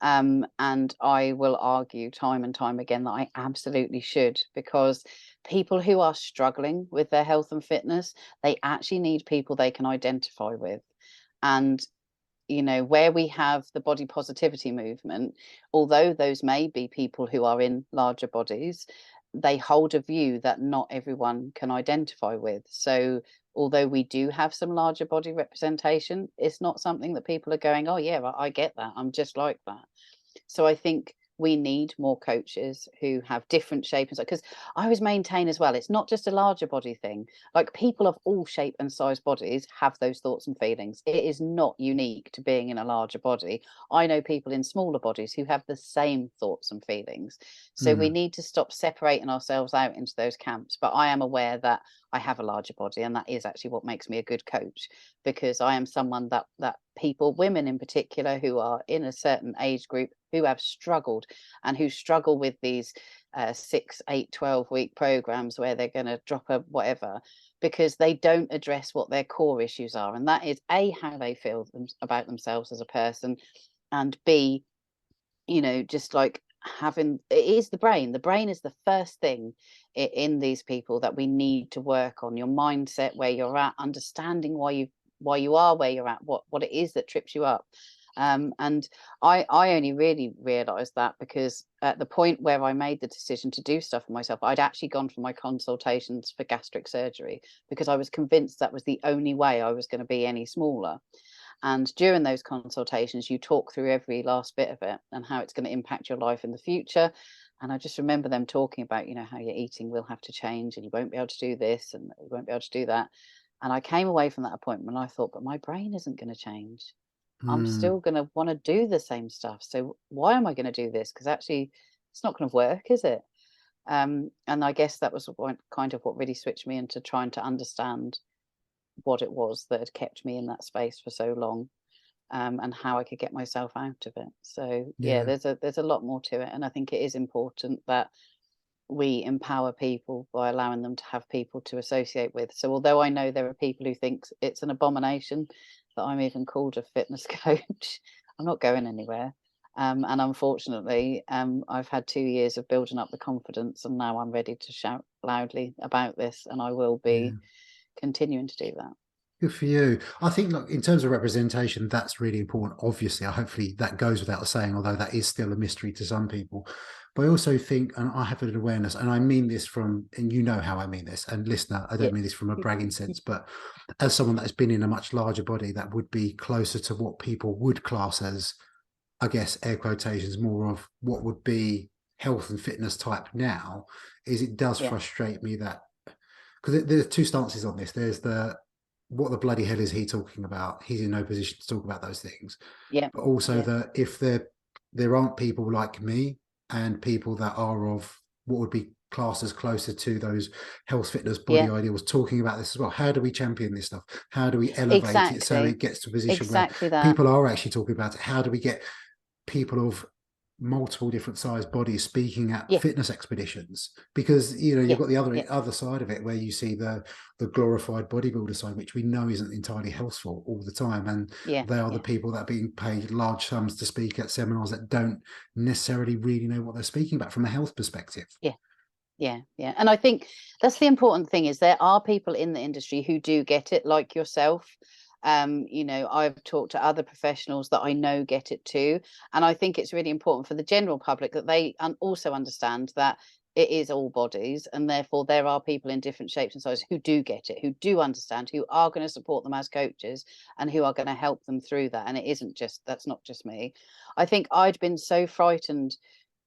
B: and I will argue time and time again that I absolutely should, because people who are struggling with their health and fitness, they actually need people they can identify with. And you know, where we have the body positivity movement, although those may be people who are in larger bodies, they hold a view that not everyone can identify with. So although we do have some larger body representation, it's not something that people are going, oh yeah, I get that, I'm just like that. So I think we need more coaches who have different shape and size, because I always maintain as well, it's not just a larger body thing. Like, people of all shape and size bodies have those thoughts and feelings. It is not unique to being in a larger body. I know people in smaller bodies who have the same thoughts and feelings. So we
A: Mm,
B: need to stop separating ourselves out into those camps. But I am aware that I have a larger body, and that is actually what makes me a good coach, because I am someone that people, women in particular, who are in a certain age group, who have struggled, and who struggle with these 6, 8, 12-week programs where they're going to drop a whatever, because they don't address what their core issues are, and that is A, how they feel about themselves as a person, and B, you know, just like having, it is the brain is the first thing in these people that we need to work on. Your mindset, where you're at, understanding why you are where you're at, what it is that trips you up. And I only really realized that because at the point where I made the decision to do stuff for myself, I'd actually gone for my consultations for gastric surgery, because I was convinced that was the only way I was going to be any smaller. And during those consultations, you talk through every last bit of it and how it's going to impact your life in the future. And I just remember them talking about, you know, how your eating will have to change, and you won't be able to do this and you won't be able to do that. And I came away from that appointment and I thought, but my brain isn't going to change. I'm
A: mm,
B: still going to want to do the same stuff. So why am I going to do this? Because actually, it's not going to work, is it? And I guess that was kind of what really switched me into trying to understand what it was that had kept me in that space for so long, and how I could get myself out of it. So yeah,
A: yeah.
B: there's a lot more to it, and I think it is important that we empower people by allowing them to have people to associate with. So although I know there are people who think it's an abomination that I'm even called a fitness coach, I'm not going anywhere. And unfortunately, I've had 2 years of building up the confidence, and now I'm ready to shout loudly about this, and I will
A: Yeah.
B: be continuing to do that.
A: Good for you. I think, look, in terms of representation, that's really important. Obviously, hopefully that goes without saying, although that is still a mystery to some people. But I also think, and I have an awareness, and I mean this from, and you know how I mean this, and listener, I
B: Yeah.
A: don't mean this from a bragging sense, but as someone that has been in a much larger body, that would be closer to what people would class as, I guess, air quotations, more of what would be health and fitness type now, is it does
B: Yeah.
A: frustrate me that, because there's two stances on this. There's the, what the bloody hell is he talking about? He's in no position to talk about those things.
B: Yeah.
A: But also
B: Yeah.
A: that if there aren't people like me and people that are of what would be classed as closer to those health fitness body
B: Yeah.
A: ideals talking about this as well. How do we champion this stuff? How do we elevate it so
B: Exactly.
A: it gets to a position where
B: Exactly that.
A: people are actually talking about it? How do we get people of multiple different sized bodies speaking at
B: Yeah.
A: fitness expeditions, because you've
B: Yeah.
A: got the
B: Yeah.
A: other side of it where you see the glorified bodybuilder side, which we know isn't entirely healthful all the time, and
B: Yeah.
A: they are the
B: Yeah.
A: people that are being paid large sums to speak at seminars that don't necessarily really know what they're speaking about from a health perspective.
B: Yeah. Yeah, yeah. And I think that's the important thing, is there are people in the industry who do get it, like yourself. I've talked to other professionals that I know get it too. And I think it's really important for the general public that they also understand that it is all bodies, and therefore there are people in different shapes and sizes who do get it, who do understand, who are going to support them as coaches, and who are going to help them through that. And that's not just me. I think I'd been so frightened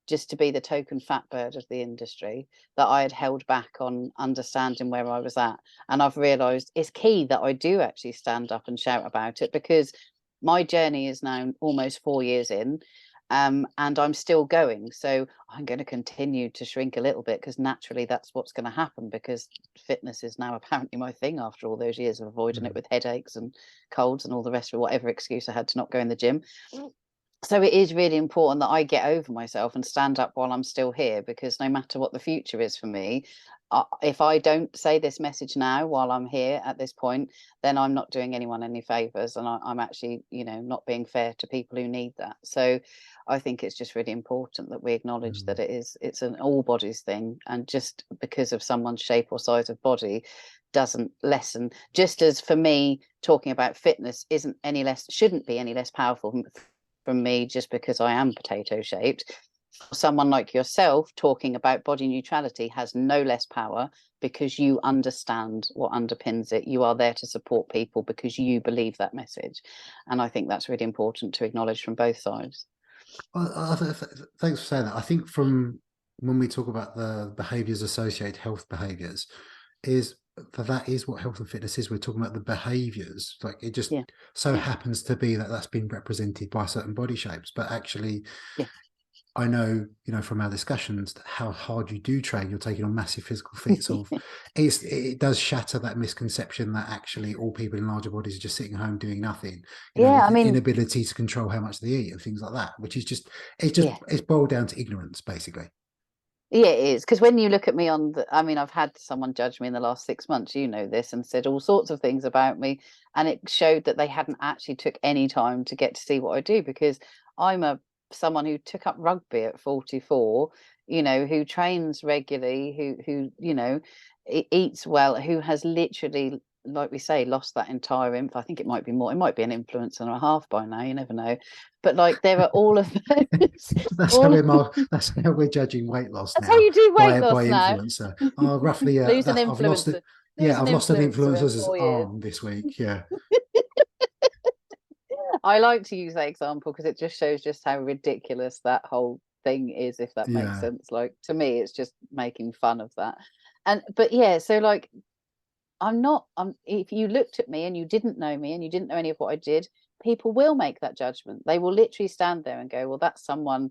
B: just to be the token fat bird of the industry that I had held back on understanding where I was at. And I've realised it's key that I do actually stand up and shout about it, because my journey is now almost 4 years in, and I'm still going. So I'm going to continue to shrink a little bit, because naturally that's what's going to happen, because fitness is now apparently my thing after all those years of avoiding it with headaches and colds and all the rest of whatever excuse I had to not go in the gym. So it is really important that I get over myself and stand up while I'm still here, because no matter what the future is for me, if I don't say this message now while I'm here at this point, then I'm not doing anyone any favors, and I'm actually, not being fair to people who need that. So I think it's just really important that we acknowledge that it's an all bodies thing, and just because of someone's shape or size of body doesn't lessen. Just as for me, talking about fitness shouldn't be any less powerful from me just because I am potato shaped. Someone like yourself talking about body neutrality has no less power, because you understand what underpins it. You are there to support people because you believe that message. And I think that's really important to acknowledge from both sides.
A: Thanks for saying that. I think from when we talk about the behaviors associated health behaviors, is that is what health and fitness is. We're talking about the behaviors. Like, it just
B: Yeah.
A: so
B: Yeah.
A: happens to be that that's been represented by certain body shapes, but actually,
B: Yeah.
A: I know, from our discussions, how hard you do train. You're taking on massive physical feats of it does shatter that misconception that actually all people in larger bodies are just sitting home doing nothing,
B: Yeah.
A: with
B: I
A: the
B: mean,
A: inability to control how much they eat and things like that, which is
B: yeah.
A: it's boiled down to ignorance, basically.
B: Yeah, it is. Because when you look at me I've had someone judge me in the last 6 months, this, and said all sorts of things about me. And it showed that they hadn't actually took any time to get to see what I do, because I'm someone who took up rugby at 44, who trains regularly, who eats well, who has literally, like we say, lost that entire I think it might be more, it might be an influencer and a half by now, you never know. But like, there are all of those,
A: That's how
B: all
A: that's how we're judging weight loss
B: That's how
A: now,
B: you do weight
A: by
B: loss now.
A: influencer. Roughly,
B: Lose an
A: I've lost it.
B: influencer. Lose
A: Yeah,
B: an
A: I've lost an
B: influencer in
A: influencer's
B: 4 years.
A: arm this week. Yeah,
B: I like to use that example because it just shows just how ridiculous that whole thing is, if that makes
A: yeah.
B: sense. Like, to me, it's just making fun of that. But yeah, so like, if you looked at me and you didn't know me and you didn't know any of what I did, people will make that judgment. They will literally stand there and go, well, that's someone,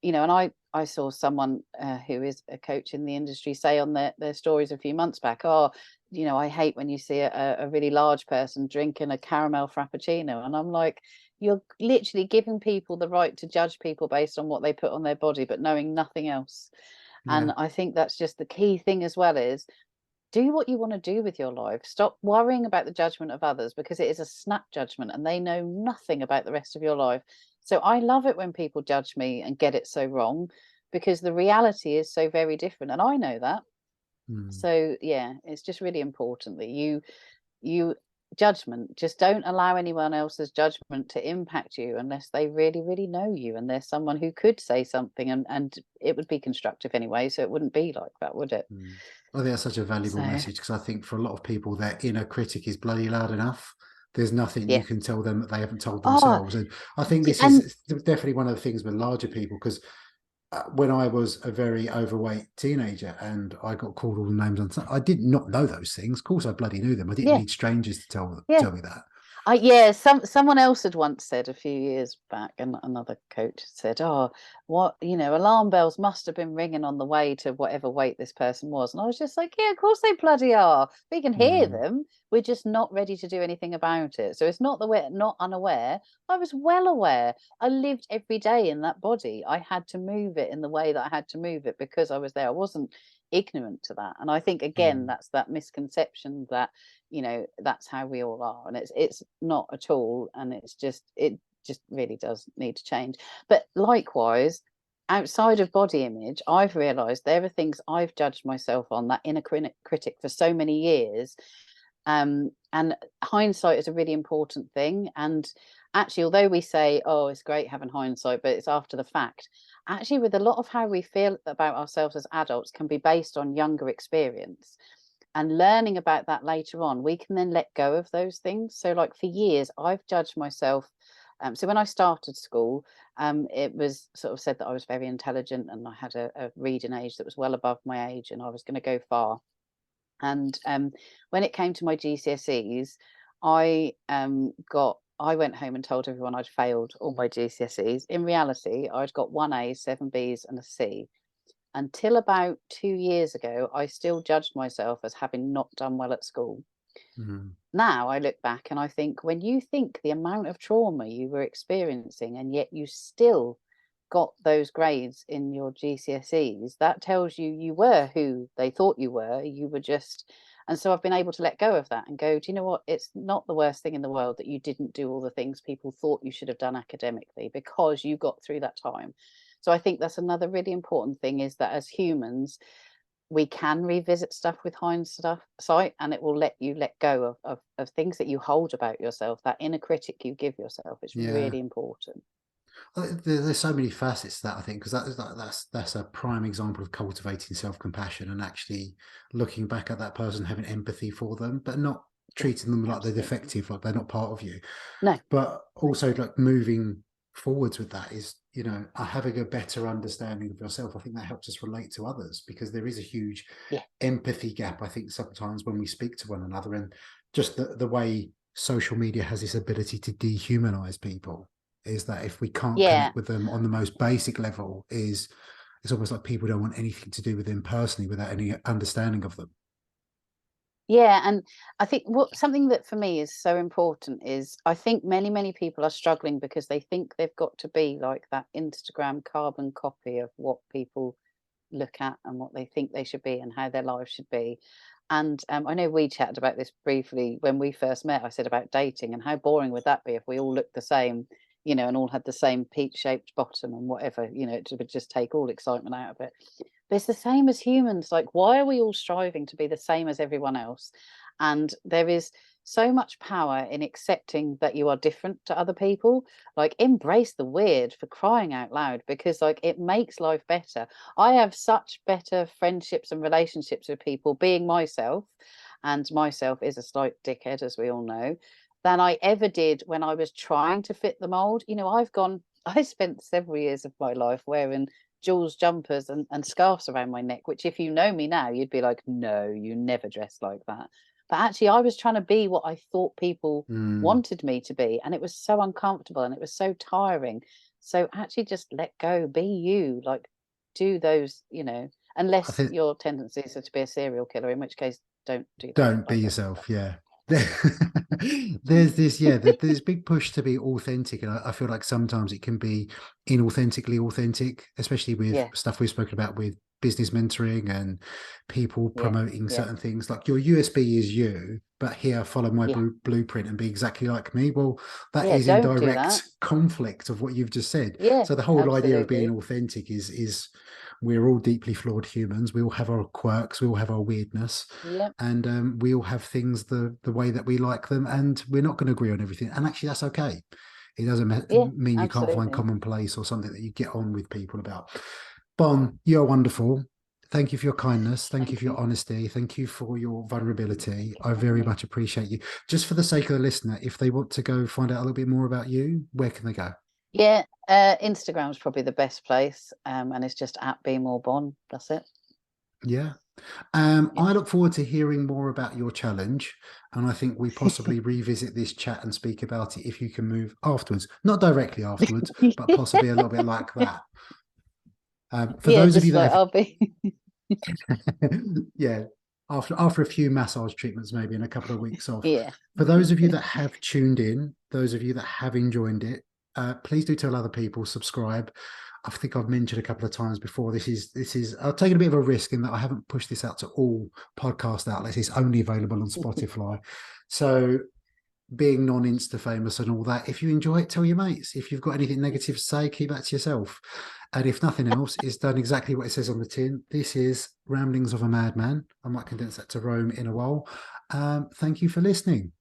B: and I saw someone who is a coach in the industry say on their stories a few months back, oh, I hate when you see a really large person drinking a caramel frappuccino. And I'm like, you're literally giving people the right to judge people based on what they put on their body, but knowing nothing else.
A: Yeah.
B: And I think that's just the key thing as well, is do what you want to do with your life. Stop worrying about the judgment of others, because it is a snap judgment and they know nothing about the rest of your life. So I love it when people judge me and get it so wrong, because the reality is so very different. And I know that.
A: Mm.
B: So yeah, it's just really important that you just don't allow anyone else's judgment to impact you unless they really, really know you. And there's someone who could say something, and it would be constructive anyway. So it wouldn't be like that, would it?
A: Mm. I think that's such a valuable
B: So
A: message, because I think for a lot of people, their inner critic is bloody loud enough. There's nothing you
B: yeah.
A: can tell them that they haven't told
B: Oh,
A: themselves. And I think this
B: and
A: is definitely one of the things with larger people, because when I was a very overweight teenager and I got called all the names on, I did not know those things. Of course, I bloody knew them. I didn't
B: yeah,
A: need strangers to
B: yeah.
A: tell me that.
B: Yeah, someone else had once said a few years back, and another coach said, "Oh, what alarm bells must have been ringing on the way to whatever weight this person was." And I was just like, "Yeah, of course they bloody are. We can hear
A: Mm,
B: them. We're just not ready to do anything about it." So it's not that we're not unaware. I was well aware. I lived every day in that body. I had to move it in the way that I had to move it because I was there. I wasn't ignorant to that. And I think again,
A: mm,
B: that's that misconception that that's how we all are, and it's not at all, and it just really does need to change. But likewise, outside of body image, I've realized there are things I've judged myself on, that inner critic, for so many years. And hindsight is a really important thing. And actually, although we say, oh, it's great having hindsight, but it's after the fact, actually, with a lot of how we feel about ourselves as adults can be based on younger experience, and learning about that later on, we can then let go of those things. So like for years I've judged myself. So when I started school, it was sort of said that I was very intelligent, and I had a reading age that was well above my age, and I was going to go far. And when it came to my GCSEs, I went home and told everyone I'd failed all my GCSEs. In reality, I'd got 1A, 7Bs and a C. Until about 2 years ago, I still judged myself as having not done well at school.
A: mm.
B: Now I look back and I think, when you think the amount of trauma you were experiencing, and yet you still got those grades in your GCSEs, that tells you you were who they thought you were. You were just, and so I've been able to let go of that and go, do you know what? It's not the worst thing in the world that you didn't do all the things people thought you should have done academically, because you got through that time. So I think that's another really important thing, is that as humans, we can revisit stuff with hindsight, and it will let you let go of things that you hold about yourself. That inner critic you give yourself is
A: Yeah.
B: really important.
A: There's so many facets to that, I think, because that's a prime example of cultivating self-compassion and actually looking back at that person, having empathy for them, but not
B: Yeah,
A: treating them like they're
B: absolutely.
A: defective, like they're not part of you.
B: No.
A: But also, like, moving forwards with that is, having a better understanding of yourself. I think that helps us relate to others, because there is a huge
B: Yeah.
A: empathy gap, I think, sometimes when we speak to one another, and just the way social media has this ability to dehumanize people, is that if we can't
B: Yeah.
A: connect with them on the most basic level, is it's almost like people don't want anything to do with them personally without any understanding of them.
B: Yeah, and I think something that for me is so important is, I think many people are struggling because they think they've got to be like that Instagram carbon copy of what people look at and what they think they should be and how their lives should be. And I know we chatted about this briefly when we first met. I said about dating, and how boring would that be if we all looked the same, and all had the same peach-shaped bottom and whatever, it would just take all excitement out of it. But it's the same as humans. Like, why are we all striving to be the same as everyone else? And there is so much power in accepting that you are different to other people. Like, embrace the weird, for crying out loud, because like it makes life better. I have such better friendships and relationships with people being myself, and myself is a slight dickhead, as we all know, than I ever did when I was trying to fit the mold. I spent several years of my life wearing Jules jumpers and scarves around my neck, which, if you know me now, you'd be like, no, you never dress like that. But actually, I was trying to be what I thought people
A: Mm.
B: wanted me to be. And it was so uncomfortable and it was so tiring. So actually, just let go, be you, like, do those,
A: I
B: unless
A: think
B: your tendencies are to be a serial killer, in which case, don't do that.
A: don't
B: I
A: be
B: don't.
A: yourself. Yeah. There's this, yeah, there's big push to be authentic. And I feel like sometimes it can be inauthentically authentic, especially with
B: Yeah,
A: stuff we've spoken about with business mentoring and people
B: yeah,
A: promoting
B: yeah,
A: certain things. Like, your USB is you, but here, follow my
B: yeah,
A: blueprint and be exactly like me. Well, that
B: yeah.
A: is in
B: Don't do that.
A: direct conflict of what you've just said.
B: Yeah,
A: So the whole idea of being
B: absolutely.
A: authentic is we're all deeply flawed humans. We all have our quirks. We all have our weirdness,
B: Yeah,
A: and we all have things the way that we like them, and we're not going to agree on everything, and actually that's okay. It doesn't
B: yeah,
A: mean you can't find
B: absolutely.
A: commonplace or something that you get on with people about. Bon, you're wonderful. Thank you for your kindness. Thank you
B: Thank
A: for your
B: you.
A: honesty. Thank you for your vulnerability.
B: Thank you
A: I
B: for having
A: very
B: me.
A: much appreciate you. Just for the sake of the listener, if they want to go find out a little bit more about you, where can they go?
B: Yeah, Instagram's probably the best place, and it's just at Be More Bon. That's it.
A: Yeah. I look forward to hearing more about your challenge, and I think we possibly revisit this chat and speak about it if you can move afterwards, not directly afterwards, but possibly a little bit like that. For
B: Yeah,
A: those of you
B: just like
A: that
B: I'll be.
A: have, yeah, after a few massage treatments, maybe and a couple of weeks off.
B: Yeah.
A: For those of you that have tuned in, those of you that have enjoyed it, please do tell other people, subscribe. I think I've mentioned a couple of times before. This is I've taken a bit of a risk in that I haven't pushed this out to all podcast outlets. It's only available on Spotify. So being non-insta famous and all that, if you enjoy it, tell your mates. If you've got anything negative to say, keep that to yourself. And if nothing else, it's done exactly what it says on the tin. This is Ramblings of a Madman. I might condense that to Rome in a while. Thank you for listening.